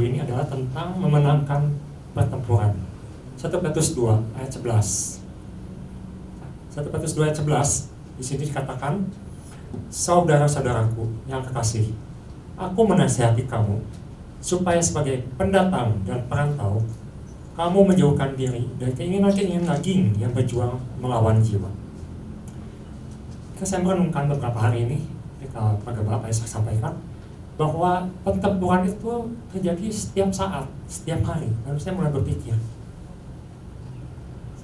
ini adalah tentang memenangkan pertempuran. 1 Petrus 2 ayat 11. 1 Petrus 2 ayat 11 di sini dikatakan, saudara-saudaraku yang kekasih, aku menasihati kamu supaya sebagai pendatang dan perantau kamu menjauhkan diri dari keinginan-keinginan daging yang berjuang melawan jiwa. Saya merenungkan beberapa hari ini ketika Bapak saya sampaikan bahwa pertempuran itu terjadi setiap saat, setiap hari. Lalu saya mulai berpikir,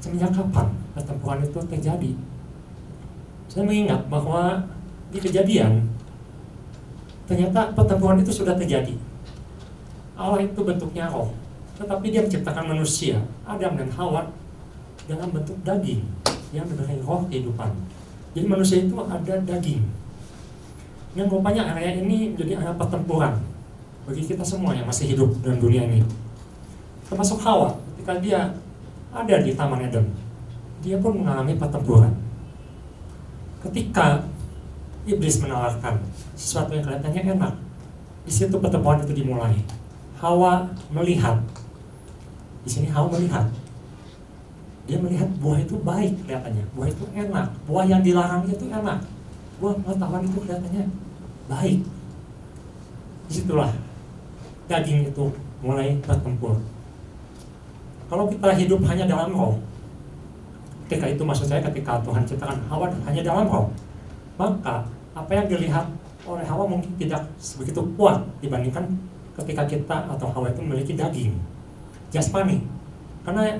semenjak kapan pertempuran itu terjadi? Saya mengingat bahwa di Kejadian ternyata pertempuran itu sudah terjadi. Allah itu bentuknya roh, tetapi dia menciptakan manusia, Adam dan Hawa, dalam bentuk daging yang diberi roh kehidupan. Jadi manusia itu ada daging. Yang rupanya area ini menjadi area pertempuran bagi kita semua yang masih hidup dalam dunia ini. Termasuk Hawa, ketika dia ada di Taman Eden, dia pun mengalami pertempuran. Ketika iblis menawarkan sesuatu yang kelihatannya enak, di situ pertempuran itu dimulai. Hawa melihat, di sini Hawa melihat, dia melihat buah itu baik kelihatannya, buah itu enak, buah yang dilarang itu enak, buah pengetahuan itu kelihatannya baik. Disitulah daging itu mulai bertempur. Kalau kita hidup hanya dalam roh, ketika itu maksud saya ketika Tuhan ciptakan Hawa hanya dalam roh, maka apa yang dilihat oleh Hawa mungkin tidak begitu kuat dibandingkan ketika kita atau Hawa itu memiliki daging jasmani. Karena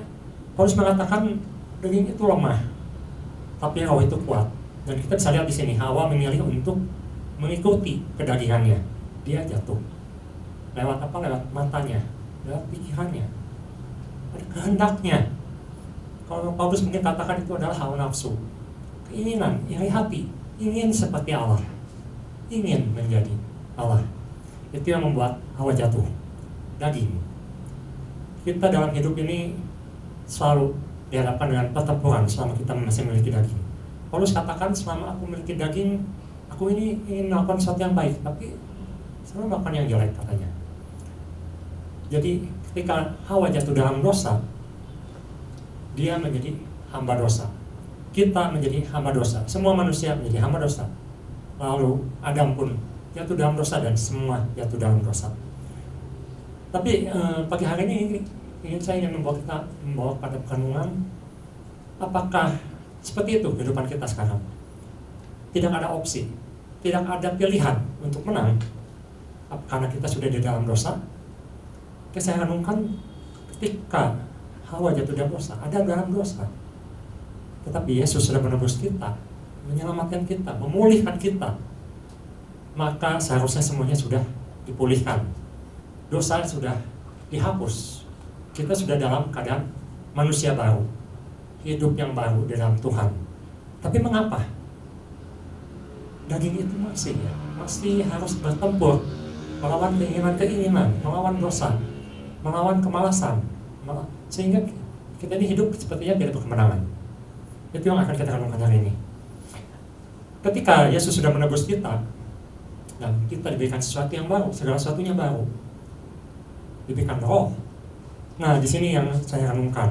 Paulus mengatakan daging itu lemah, tapi roh itu kuat. Dan kita bisa lihat di sini Hawa memilih untuk mengikuti kedagingannya. Dia jatuh. Lewat apa? Lewat matanya, lewat pikirannya, ada kehendaknya. Kalau Paulus mungkin katakan itu adalah hawa nafsu, keinginan, iri hati, ingin seperti Allah, ingin menjadi Allah. Itu yang membuat Hawa jatuh. Daging. Kita dalam hidup ini selalu dihadapkan dengan pertempuran selama kita masih memiliki daging. Paulus katakan, selama aku memiliki daging, aku ini ingin melakukan sesuatu yang baik, tapi selalu melakukan yang jelek katanya. Jadi ketika Hawa jatuh dalam dosa, dia menjadi hamba dosa. Kita menjadi hamba dosa. Semua manusia menjadi hamba dosa. Lalu Adam pun jatuh dalam dosa dan semua jatuh dalam dosa. Tapi pagi hari ini saya ingin membawa pada perenungan, apakah seperti itu kehidupan kita sekarang? Tidak ada opsi, tidak ada pilihan untuk menang karena kita sudah di dalam dosa. Saya renungkan ketika Hawa jatuh dalam dosa, ada dalam dosa, tetapi Yesus sudah menebus kita, menyelamatkan kita, memulihkan kita. Maka seharusnya semuanya sudah dipulihkan, dosa sudah dihapus, kita sudah dalam keadaan manusia baru, hidup yang baru di dalam Tuhan. Tapi mengapa daging itu masih harus bertempur melawan keinginan-keinginan, melawan dosa, melawan kemalasan, sehingga kita ini hidup sepertinya tidak berkemenangan. Itu yang akan kita renungkan hari ini. Ketika Yesus sudah menebus kita dan kita diberikan sesuatu yang baru, segala sesuatunya baru, diberikan roh. Nah, di sini yang saya renungkan,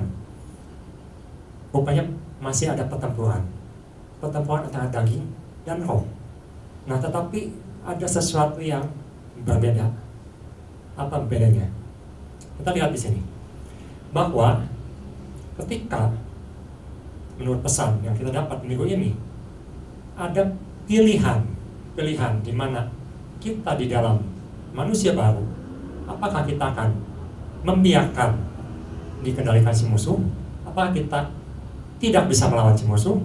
rupanya masih ada pertempuran antara daging dan roh. Nah, tetapi ada sesuatu yang berbeda. Apa bedanya? Kita lihat di sini bahwa ketika menurut pesan yang kita dapat minggu ini, ada pilihan di mana kita di dalam manusia baru, apakah kita akan membiarkan dikendalikan si musuh, apakah kita tidak bisa melawan si musuh,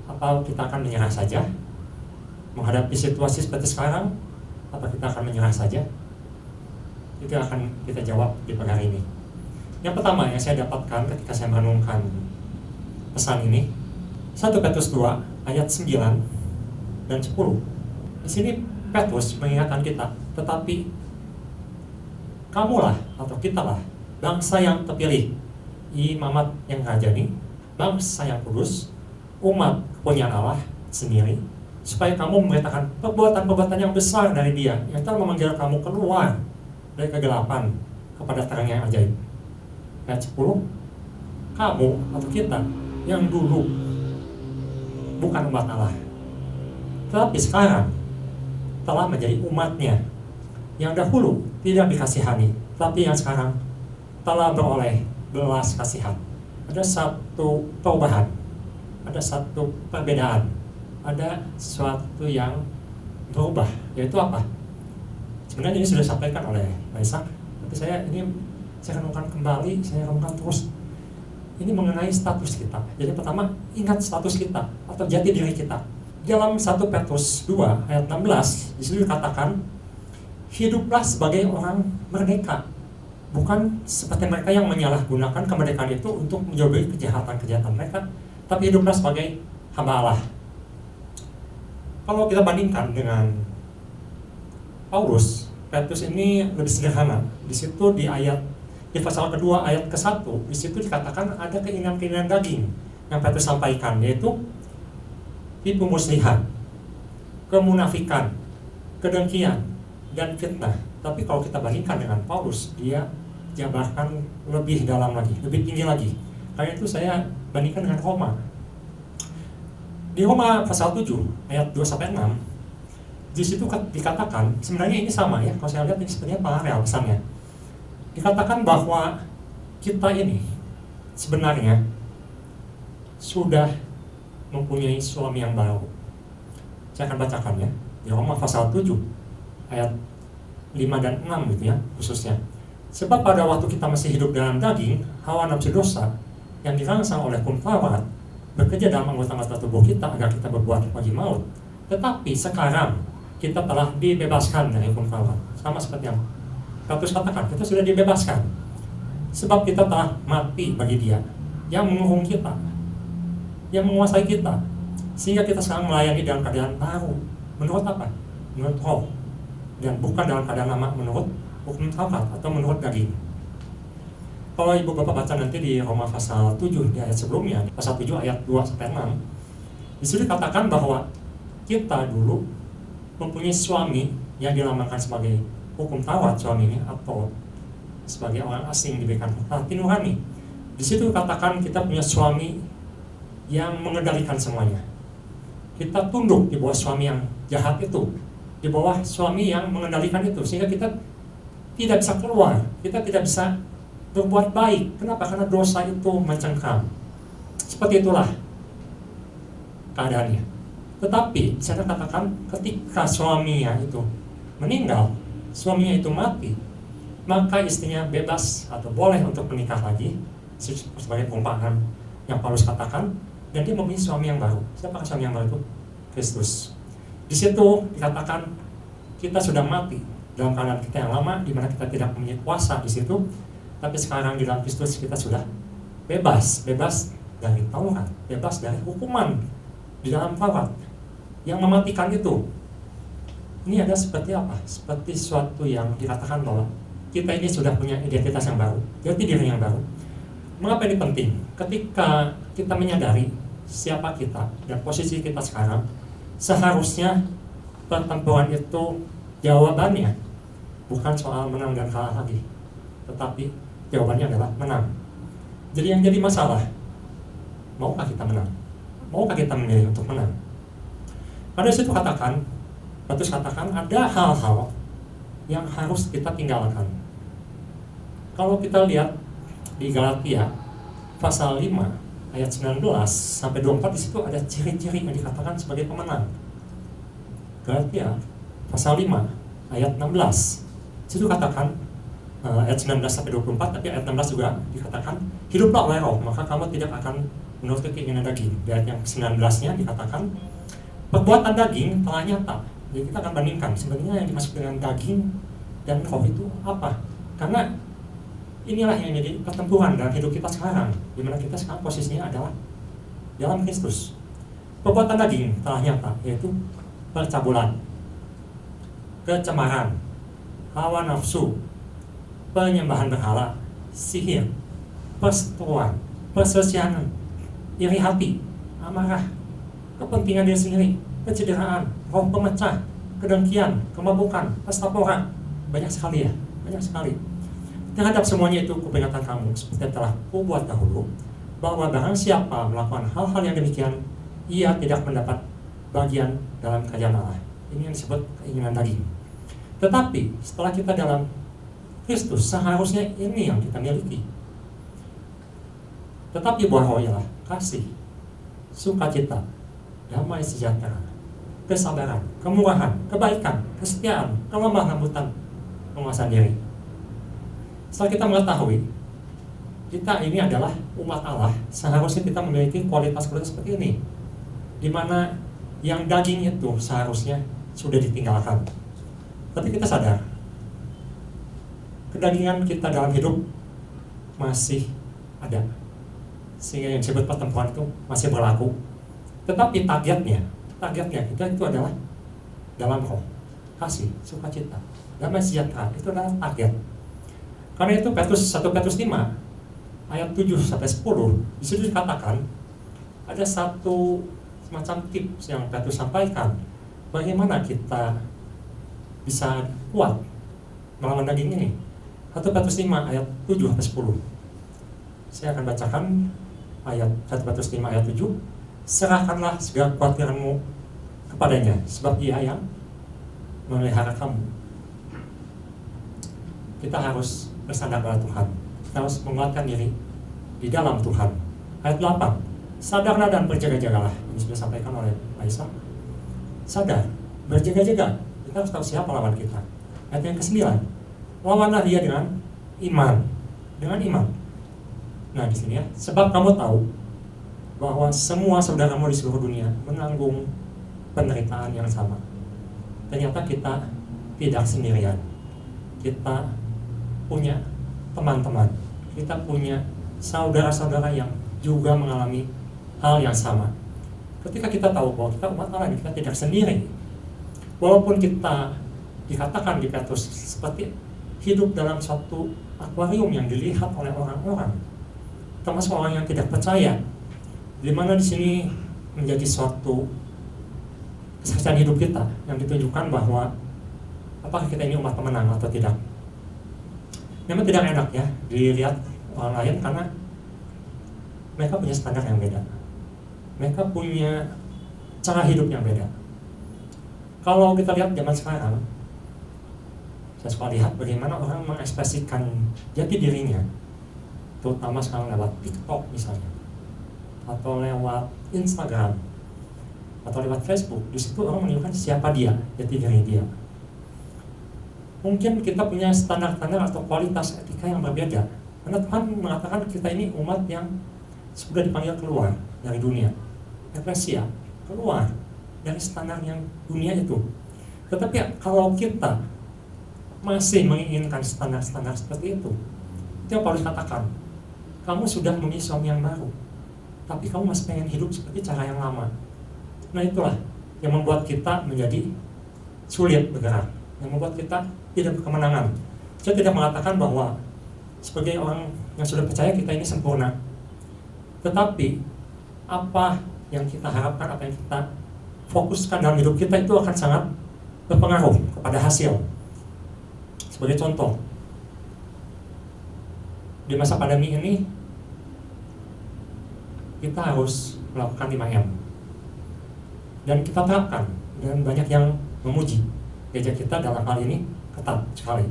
atau kita akan menyerah saja menghadapi situasi seperti sekarang, atau kita akan menyerah saja? Itu akan kita jawab di pagi hari ini. Yang pertama yang saya dapatkan ketika saya merenungkan pesan ini, 1 Petrus 2 ayat 9 dan 10. Di sini Petrus mengingatkan kita, tetapi kamulah atau kitalah bangsa yang terpilih, imamat yang rajani, bangsa yang kudus, umat kepunyaan Allah sendiri, supaya kamu memberitakan perbuatan-perbuatan yang besar dari Dia yang telah memanggil kamu keluar dari kegelapan kepada terang yang ajaib. Ayat 10, kamu atau kita yang dulu bukan umat Allah, tetapi sekarang telah menjadi umatnya, yang dahulu tidak dikasihani, tapi yang sekarang telah beroleh belas kasihan. Ada satu perubahan, ada satu perbedaan, ada sesuatu yang berubah, yaitu apa? Sebenarnya ini sudah disampaikan oleh Maisa, tapi saya renungkan kembali, saya renungkan terus. Ini mengenai status kita. Jadi pertama, ingat status kita atau jati diri kita. Dalam 1 Petrus 2 ayat 16, di situ dikatakan, hiduplah sebagai orang merdeka, bukan seperti mereka yang menyalahgunakan kemerdekaan itu untuk menjauhi kejahatan-kejahatan mereka, tapi hiduplah sebagai hamba Allah. Kalau kita bandingkan dengan Paulus, Petrus ini lebih sederhana. Di situ di pasal kedua ayat ke-1, di situ dikatakan ada keinginan-keinginan daging yang Petrus sampaikan, yaitu tipu muslihat, kemunafikan, kedengkian, dan fitnah. Tapi kalau kita bandingkan dengan Paulus, dia jabarkan lebih dalam lagi, lebih tinggi lagi. Karena itu saya bandingkan dengan Roma. Di Roma pasal 7 ayat 2-6, di situ dikatakan, sebenarnya ini sama ya, kalau saya lihat ini sebenarnya paralel pesannya. Dikatakan bahwa kita ini sebenarnya sudah mempunyai suami yang baru. Saya akan bacakan ya, di Roma pasal 7 ayat 5 dan 6 gitu ya, khususnya. Sebab pada waktu kita masih hidup dalam daging, hawa nafsu dosa yang dirangsang oleh hukum Taurat bekerja dalam anggota-anggota tubuh kita agar kita berbuat bagi maut. Tetapi sekarang kita telah dibebaskan dari hukum Taurat. Sama seperti yang Petrus katakan, kita sudah dibebaskan. Sebab kita telah mati bagi Dia yang mengurung kita, yang menguasai kita, sehingga kita sekarang melayani dalam keadaan baru. Menurut apa? Menurut roh, dan bukan dalam keadaan lama menurut hukum Taurat atau menurut daging. Kalau ibu bapak baca nanti di Roma pasal 7 di ayat sebelumnya, pasal 7 ayat 2-6, di situ dikatakan bahwa kita dulu mempunyai suami yang dilambangkan sebagai hukum Taurat suaminya, atau sebagai orang asing diberikan hati nurani. Di situ dikatakan kita punya suami yang mengendalikan semuanya. Kita tunduk di bawah suami yang jahat itu, di bawah suami yang mengendalikan itu, sehingga kita tidak bisa keluar, kita tidak bisa berbuat baik. Kenapa? Karena dosa itu mencengkram. Seperti itulah keadaannya. Tetapi saya katakan, ketika suaminya itu meninggal, suaminya itu mati, maka istrinya bebas atau boleh untuk menikah lagi, sebagai perumpamaan yang Paulus katakan, dan dia mempunyai suami yang baru. Siapa suami yang baru itu? Kristus. Di situ dikatakan kita sudah mati dalam keadaan kita yang lama, di mana kita tidak mempunyai kuasa di situ. Tapi sekarang di dalam Kristus kita sudah bebas dari Taurat, bebas dari hukuman di dalam Taurat yang mematikan itu. Ini ada seperti apa? Seperti suatu yang dikatakan bahwa kita ini sudah punya identitas yang baru, jati diri yang baru. Mengapa ini penting? Ketika kita menyadari siapa kita dan posisi kita sekarang, seharusnya pertempuran itu jawabannya bukan soal menang dan kalah lagi, tetapi jawabannya adalah menang. Jadi yang jadi masalah, maukah kita menang? Maukah kita memilih untuk menang? Pada situ Petrus katakan ada hal-hal yang harus kita tinggalkan. Kalau kita lihat di Galatia pasal 5 ayat 19 sampai 24, di situ ada ciri-ciri yang dikatakan sebagai pemenang. Galatia pasal 5 ayat 16, situ katakan ayat 19 sampai 24, tapi ayat 16 juga dikatakan hiduplah oleh roh, maka kamu tidak akan menurut keinginan daging. Di ayat yang 19-nya dikatakan perbuatan daging telah nyata. Jadi kita akan bandingkan sebenarnya yang dimaksud dengan daging dan roh itu apa. Karena inilah yang jadi pertempuran dalam hidup kita sekarang, di mana kita sekarang posisinya adalah dalam Kristus. Perbuatan daging telah nyata, yaitu percabulan, kecemaran, hawa nafsu, penyembahan berhala, sihir, perseteruan, perselisihan, iri hati, amarah, kepentingan diri sendiri, kecederaan, roh pemecah, kedengkian, kemabukan, pesta pora. Banyak sekali ya, banyak sekali. terhadap semuanya itu kuperingatkan kamu seperti yang telah kubuat dahulu, bahwa barang siapa melakukan hal-hal yang demikian, ia tidak mendapat bagian dalam kerajaan Allah. Ini yang disebut keinginan daging. Tetapi setelah kita dalam Kristus, seharusnya ini yang kita miliki. Tetapi buah roh ialah kasih, sukacita, damai sejahtera, kesabaran, kemurahan, kebaikan, kesetiaan, kelemah lembutan, penguasaan diri. Setelah kita mengetahui kita ini adalah umat Allah, seharusnya kita memiliki kualitas-kualitas seperti ini, di mana yang daging itu seharusnya sudah ditinggalkan. Tapi kita sadar kedagingan kita dalam hidup masih ada, sehingga yang disebut pertempuran itu masih berlaku. Tetapi targetnya kita itu adalah dalam roh, kasih, sukacita, damai sejahtera, itu adalah target. Karena itu 1 Petrus 5 ayat 7-10 di situ dikatakan ada satu semacam tips yang Petrus sampaikan bagaimana kita bisa kuat melawan daging ini. 1 Petrus 5 ayat 7-10. Saya akan bacakan ayat 1 Petrus 5 ayat 7. Serahkanlah segala kekhawatiranmu kepadanya, sebab Dia yang memelihara kamu. Kita harus bersandar pada Tuhan. Kita harus menguatkan diri di dalam Tuhan. Ayat 8. Sadarlah dan berjaga-jagalah. Ini sudah disampaikan oleh Aisyah. Sadar, berjaga-jaga. Kita harus tahu siapa lawan kita. Ayat yang ke-9. Lawanlah dia dengan iman. Dengan iman. Nah di sini ya, sebab kamu tahu bahwa semua saudaramu di seluruh dunia menanggung penderitaan yang sama. Ternyata kita tidak sendirian. Kita punya teman-teman, kita punya saudara-saudara yang juga mengalami hal yang sama. Ketika kita tahu bahwa kita umat Allah, kita tidak sendiri. Walaupun kita dikatakan di Petrus seperti hidup dalam suatu akuarium yang dilihat oleh orang-orang, termasuk orang yang tidak percaya, di mana di sini menjadi suatu kesaksian hidup kita yang ditunjukkan bahwa apakah kita ini umat pemenang atau tidak. Memang tidak enak ya dilihat orang lain karena mereka punya standar yang beda, mereka punya cara hidup yang beda. Kalau kita lihat zaman sekarang, saya suka lihat bagaimana orang mengekspresikan jati dirinya, terutama sekarang lewat TikTok misalnya, atau lewat Instagram, atau lewat Facebook. Di situ orang menunjukkan siapa dia, jati diri dia. Mungkin kita punya standar-standar atau kualitas etika yang berbeda, karena Tuhan mengatakan kita ini umat yang sudah dipanggil keluar dari dunia, eklesia, keluar dari standar yang dunia itu. Tetapi kalau kita masih menginginkan standar-standar seperti itu yang Paulus katakan, kamu sudah memilih suami yang baru, tapi kamu masih pengen hidup seperti cara yang lama. Nah itulah yang membuat kita menjadi sulit bergerak, yang membuat kita tidak berkemenangan. Saya tidak mengatakan bahwa sebagai orang yang sudah percaya kita ini sempurna, tetapi apa yang kita harapkan, apa yang kita fokuskan dalam hidup kita itu akan sangat berpengaruh kepada hasil. Sebagai contoh, di masa pandemi ini kita harus melakukan 5M, dan kita terapkan, dan banyak yang memuji gereja kita dalam hal ini ketat sekali.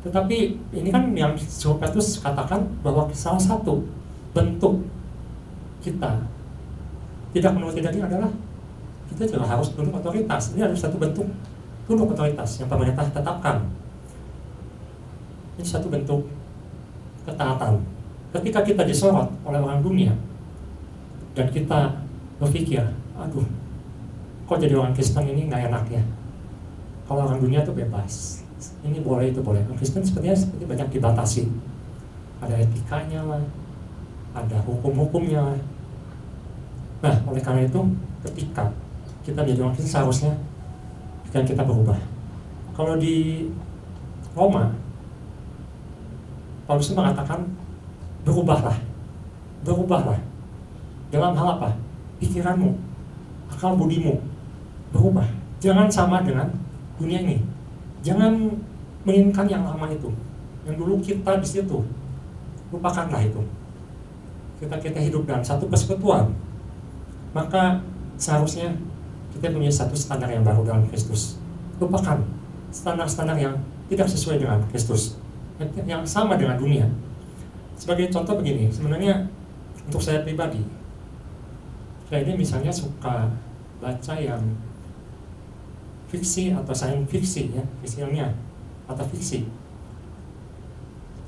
Tetapi ini kan yang Petrus katakan bahwa salah satu bentuk kita tidak menuruti daging adalah kita juga harus tunduk otoritas. Ini adalah satu bentuk tunduk otoritas yang pemerintah tetapkan. Ini satu bentuk ketaatan. Ketika kita disorot oleh orang dunia dan kita berpikir, aduh, kok jadi orang Kristen ini nggak enak ya? Kalau orang dunia itu bebas, ini boleh itu boleh. Orang Kristen seperti banyak dibatasi. Ada etikanya lah, ada hukum-hukumnya lah. Nah, oleh karena itu, ketika kita menjadi orang Kristen seharusnya pikiran kita berubah. Kalau di Roma, Paulus mengatakan berubahlah. Dalam hal apa? Pikiranmu, akal budimu berubah. Jangan sama dengan dunia ini. Jangan menginginkan yang lama itu, yang dulu kita di situ. Lupakanlah itu. Kita hidup dalam satu persekutuan, maka seharusnya kita punya satu standar yang baru dalam Kristus. Lupakan standar-standar yang tidak sesuai dengan Kristus, yang sama dengan dunia. Sebagai contoh begini, sebenarnya untuk saya pribadi, saya ini misalnya suka baca yang fiksi atau sains fiksi, ya, fiksi ilmiah atau fiksi.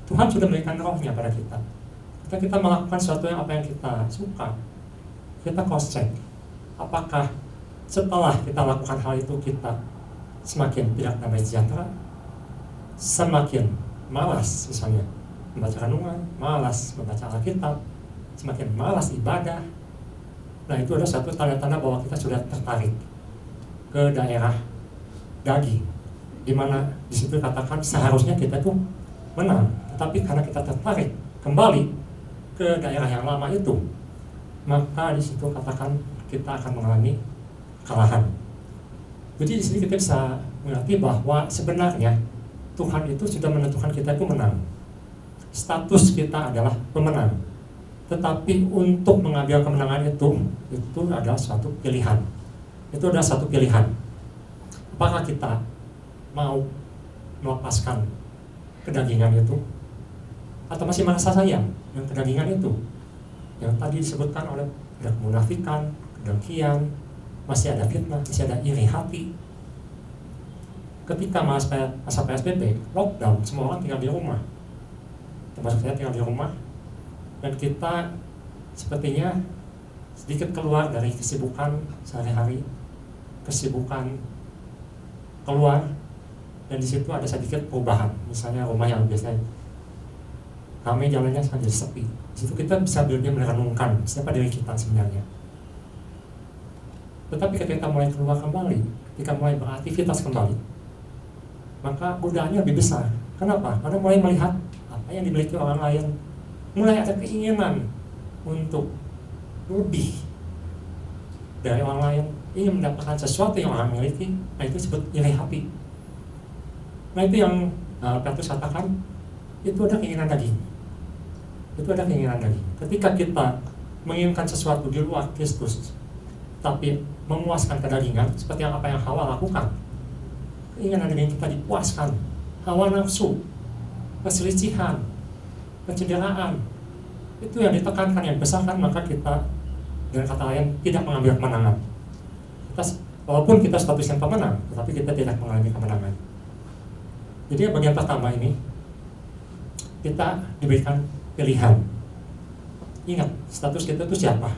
Tuhan sudah memberikan rohnya pada kita. Kita melakukan sesuatu yang apa yang kita suka, kita cross check. Apakah setelah kita lakukan hal itu kita semakin tidak damai sejahtera, semakin malas misalnya membaca renungan, malas membaca Alkitab, semakin malas ibadah. Nah, itu ada satu tanda-tanda bahwa kita sudah tertarik ke daerah daging, di mana di situ katakan seharusnya kita tuh menang, tetapi karena kita tertarik kembali ke daerah yang lama itu, maka di situ katakan kita akan mengalami kekalahan. Jadi di sini kita bisa mengerti bahwa sebenarnya Tuhan itu sudah menentukan kita itu menang. Status kita adalah pemenang. Tetapi untuk mengambil kemenangan itu adalah suatu pilihan. Itu adalah satu pilihan. Apakah kita mau melepaskan kedagingan itu, atau masih merasa sayang yang kedagingan itu, yang tadi disebutkan oleh kemunafikan, kedengkian, masih ada fitnah, masih ada iri hati. Ketika masa PSBB, lockdown, semua orang tinggal di rumah, termasuk saya tinggal di rumah, dan kita sepertinya sedikit keluar dari kesibukan sehari-hari, kesibukan keluar, dan di situ ada sedikit perubahan. Misalnya rumah yang biasanya ramai jalannya sekarang jadi sepi. Di situ kita bisa benar-benar merenungkan siapa diri kita sebenarnya. Tetapi ketika kita mulai keluar kembali, ketika mulai beraktivitas kembali, maka godaannya lebih besar. Kenapa? Karena mulai melihat apa yang dimiliki orang lain, mulai ada keinginan untuk lebih dari orang lain, ingin mendapatkan sesuatu yang orang miliki. Nah, itu disebut iri hati. Nah, itu yang Petrus katakan, itu ada keinginan daging. Itu ada keinginan daging. Ketika kita menginginkan sesuatu di luar Kristus, tapi memuaskan kedagingan, seperti apa yang Hawa lakukan, keinginan daging kita dipuaskan, hawa nafsu, perselisihan, pencederaan, itu yang ditekankan, yang besarkan, maka kita dengan kata lain tidak mengambil kemenangan. Walaupun kita statusnya pemenang, tetapi kita tidak mengalami kemenangan. Jadi bagian pertama ini kita diberikan pilihan. Ingat, status kita itu siapa?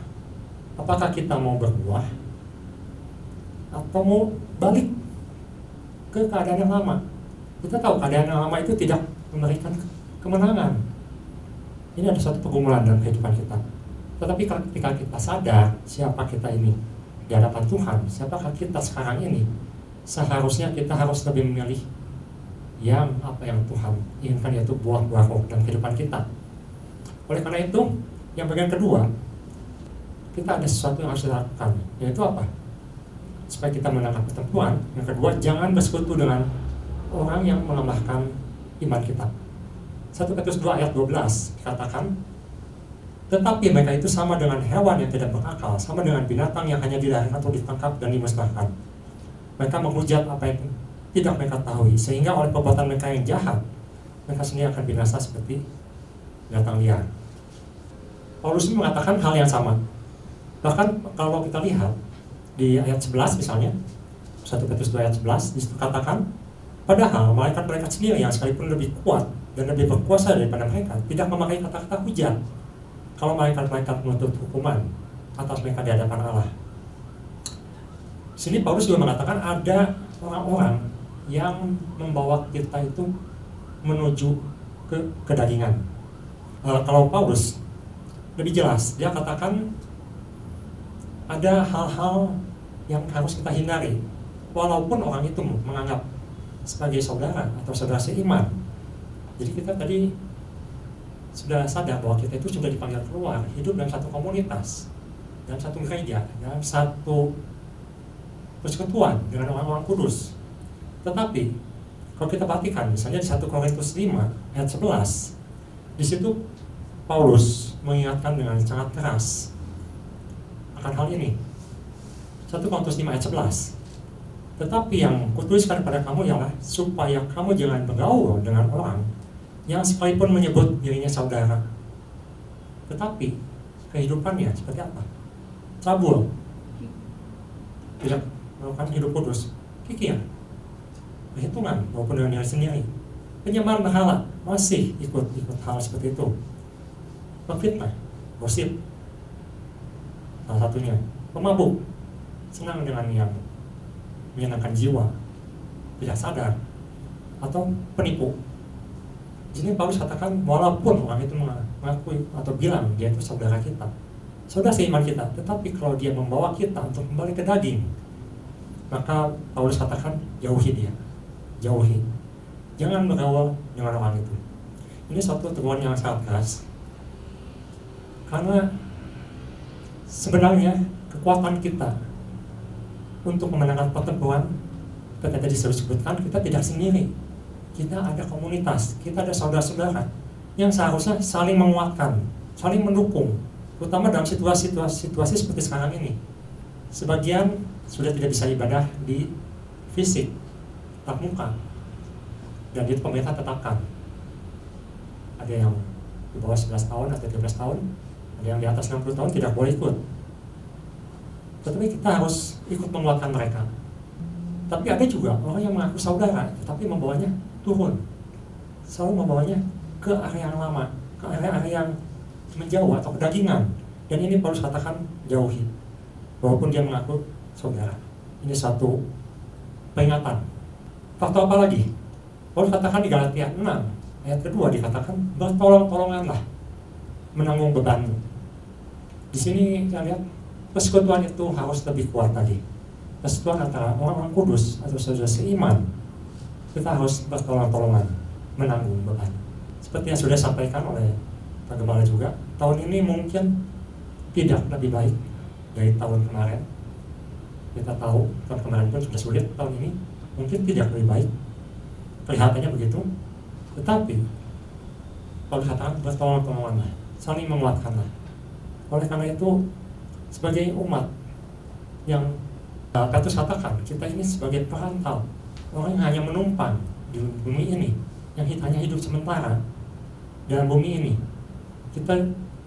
Apakah kita mau berbuah atau mau balik ke keadaan yang lama? Kita tahu keadaan yang lama itu tidak memberikan kemenangan. Ini ada satu pergumulan dalam kehidupan kita. Tetapi ketika kita sadar siapa kita ini di hadapan Tuhan, siapakah kita sekarang ini, seharusnya kita harus lebih memilih yang apa yang Tuhan inginkan, yaitu buah-buah roh dalam kehidupan kita. Oleh karena itu, yang bagian kedua, kita ada sesuatu yang harus dilakukan, yaitu apa? Supaya kita menangkap pertempuran. Yang kedua, jangan bersekutu dengan orang yang melemahkan iman kita. 1 Petrus 2 ayat 12 dikatakan, tetapi mereka itu sama dengan hewan yang tidak berakal, sama dengan binatang yang hanya dilahirkan atau ditangkap dan dimusnahkan. Mereka menghujat apa yang tidak mereka tahu, sehingga oleh perbuatan mereka yang jahat, mereka sendiri akan binasa seperti binatang liar. Paulus ini mengatakan hal yang sama. Bahkan kalau kita lihat di ayat 11 misalnya, 1 Petrus 2 ayat 11, disitu katakan, padahal malaikat-malaikat sendiri yang sekalipun lebih kuat dan lebih berkuasa daripada mereka, tidak memakai kata-kata hujat kalau malaikat-malaikat menuntut hukuman atas mereka di hadapan Allah. Sini Paulus juga mengatakan ada orang-orang yang membawa kita itu menuju ke kedagingan. Kalau Paulus lebih jelas, dia katakan ada hal-hal yang harus kita hindari, walaupun orang itu menganggap sebagai saudara atau saudara seiman. Jadi kita tadi sudah sadar bahwa kita itu sudah dipanggil keluar, hidup dalam satu komunitas, dalam satu gereja, dalam satu persekutuan dengan orang-orang kudus. Tetapi Kalau kita perhatikan, misalnya di 1 Korintus 5 ayat 11, di situ Paulus mengingatkan dengan sangat keras akan hal ini. 1 Korintus 5 ayat 11. Tetapi yang kutuliskan kepada kamu ialah supaya kamu jangan bergaul dengan orang yang sekalipun menyebut dirinya saudara, tetapi kehidupannya seperti apa? Cabul, tidak melakukan hidup kudus, kikir, perhitungan maupun dengan diri sendiri, penyembahan berhala, masih ikut hal seperti itu, memfitnah, gosip, salah satunya, pemabuk, senang dengan yang menyenangkan jiwa, tidak sadar, atau penipu. Jadi Paulus katakan walaupun orang itu mengakui atau bilang dia itu saudara kita, saudara seiman kita, tetapi kalau dia membawa kita untuk kembali ke daging, maka Paulus katakan jauhi dia, jauhi, jangan bergaul dengan orang itu. Ini suatu teguran yang sangat keras, karena sebenarnya kekuatan kita untuk memenangkan pertempuran, ketika tadi disebutkan, kita tidak sendiri. Kita ada komunitas, kita ada saudara-saudara yang seharusnya saling menguatkan, saling mendukung, terutama dalam situasi seperti sekarang ini. Sebagian sudah tidak bisa ibadah di fisik, tatap muka, dan itu pemerintah tetapkan. Ada yang di bawah 11 tahun atau 13 tahun, ada yang di atas 60 tahun tidak boleh ikut. Tetapi kita harus ikut menguatkan mereka. Tapi ada juga orang yang mengaku saudara, tetapi membawanya turun, selalu membawanya ke area yang lama, ke area yang menjauh atau kedagingan. Dan ini Paulus katakan jauhi, walaupun dia mengaku saudara. Ini satu peringatan. Faktor apa lagi? Paulus katakan di Galatia 6 ayat kedua dikatakan bertolong-tolonganlah menanggung bebanmu. Di sini saya lihat persekutuan itu harus lebih kuat tadi. Persekutuan antara orang-orang kudus atau saudara seiman, kita harus bertolong-tolongan menanggung beban. Seperti yang sudah disampaikan oleh Pak Gembala juga, tahun ini mungkin tidak lebih baik dari tahun kemarin. Kita tahu tahun kemarin pun sudah sulit, tahun ini mungkin tidak lebih baik. Kelihatannya begitu. Tetapi kalau dikatakan bertolong-tolonganlah, saling menguatkanlah. Oleh karena itu, sebagai umat yang Petrus katakan, kita ini sebagai perantau, orang yang hanya menumpang di bumi ini, yang hanya hidup sementara dalam bumi ini. Kita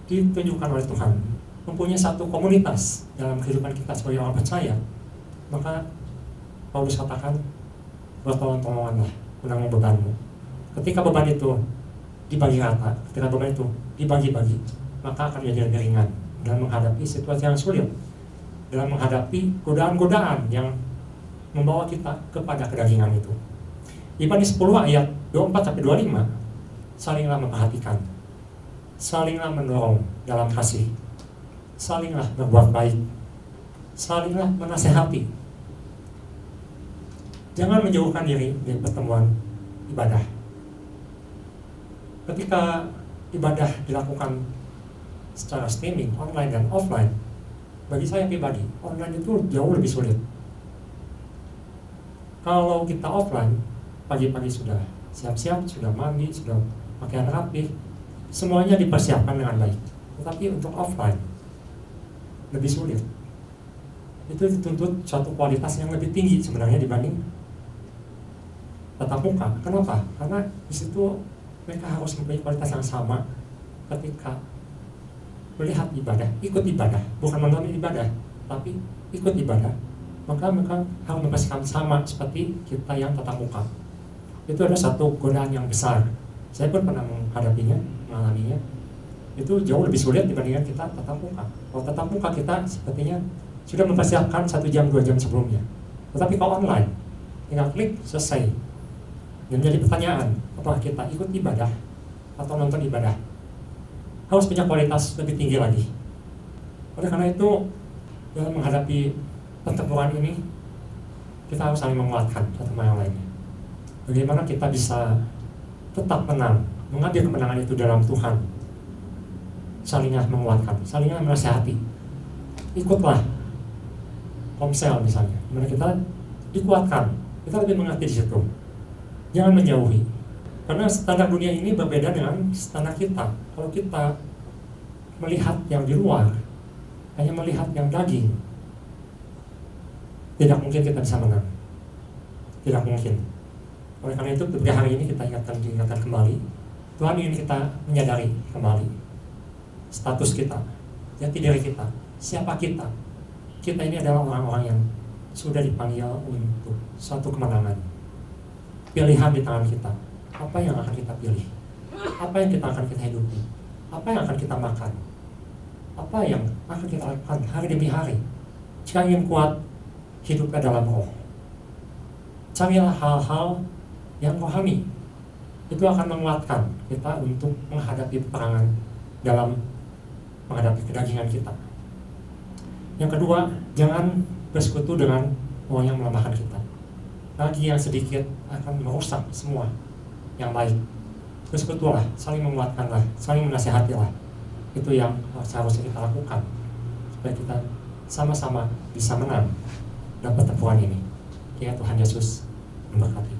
ditunjukkan oleh Tuhan mempunyai satu komunitas dalam kehidupan kita sebagai orang percaya. Maka Paulus katakan bertolong-tolonganlah menanggung bebanmu. Ketika beban itu dibagi rata, ketika beban itu dibagi-bagi, maka akan menjadi lebih ringan dalam menghadapi situasi yang sulit, dalam menghadapi godaan-godaan yang membawa kita kepada kedagingan itu. Ibrani 10 ayat 24-25, salinglah memperhatikan, salinglah mendorong dalam kasih, salinglah berbuat baik, salinglah menasehati. Jangan menjauhkan diri dari pertemuan ibadah. Ketika ibadah dilakukan secara streaming, online dan offline, bagi saya pribadi, online itu jauh lebih sulit. Kalau kita offline, pagi-pagi sudah siap-siap, sudah mandi, sudah pakaian rapi, semuanya dipersiapkan dengan baik. Tetapi untuk offline, lebih sulit. Itu dituntut suatu kualitas yang lebih tinggi sebenarnya dibanding tatap muka. Kenapa? Karena di situ mereka harus mempunyai kualitas yang sama ketika melihat ibadah, ikut ibadah, bukan menonton ibadah, tapi ikut ibadah. Maka mereka harus mempersiapkan sama seperti kita yang tatap muka. Itu ada satu godaan yang besar. Saya pun pernah menghadapinya, mengalaminya. Itu jauh lebih sulit dibandingkan kita tatap muka. Kalau tatap muka kita sepertinya sudah mempersiapkan 1 jam, 2 jam sebelumnya. Tetapi kalau online, tinggal klik, selesai. Dan jadi pertanyaan, apakah kita ikut ibadah atau nonton ibadah? Harus punya kualitas lebih tinggi lagi. Oleh karena itu, dalam menghadapi pertempuran ini, kita harus saling menguatkan satu sama yang lainnya. Bagaimana kita bisa tetap menang, mengambil kemenangan itu dalam Tuhan. Salinglah menguatkan, salinglah menasihati. Ikutlah Komsel misalnya, dimana kita dikuatkan, kita lebih mengerti di situ. Jangan menjauhi. Karena standar dunia ini berbeda dengan standar kita. Kalau kita melihat yang di luar, hanya melihat yang daging, tidak mungkin kita bisa menang. Tidak mungkin. Oleh karena itu, ketika hari ini kita diingatkan kembali, Tuhan ingin kita menyadari kembali status kita, jati diri kita, siapa kita. Kita ini adalah orang-orang yang sudah dipanggil untuk suatu kemenangan. Pilihan di tangan kita. Apa yang akan kita pilih? Apa yang kita akan kita hidupi? Apa yang akan kita makan? Apa yang akan kita lakukan hari demi hari? Jika ingin kuat, hidupnya dalam roh. Carilah hal-hal yang rohani. Itu akan menguatkan kita untuk menghadapi peperangan dalam menghadapi kedagingan kita. Yang kedua, jangan bersekutu dengan orang yang melemahkan kita. Lagi yang sedikit akan merusak semua yang baik. Bersekutulah, saling menguatkanlah, saling menasihatilah. Itu yang seharusnya kita lakukan supaya kita sama-sama bisa menang dapat tempuhan ini. Ya, Tuhan Yesus memberkati.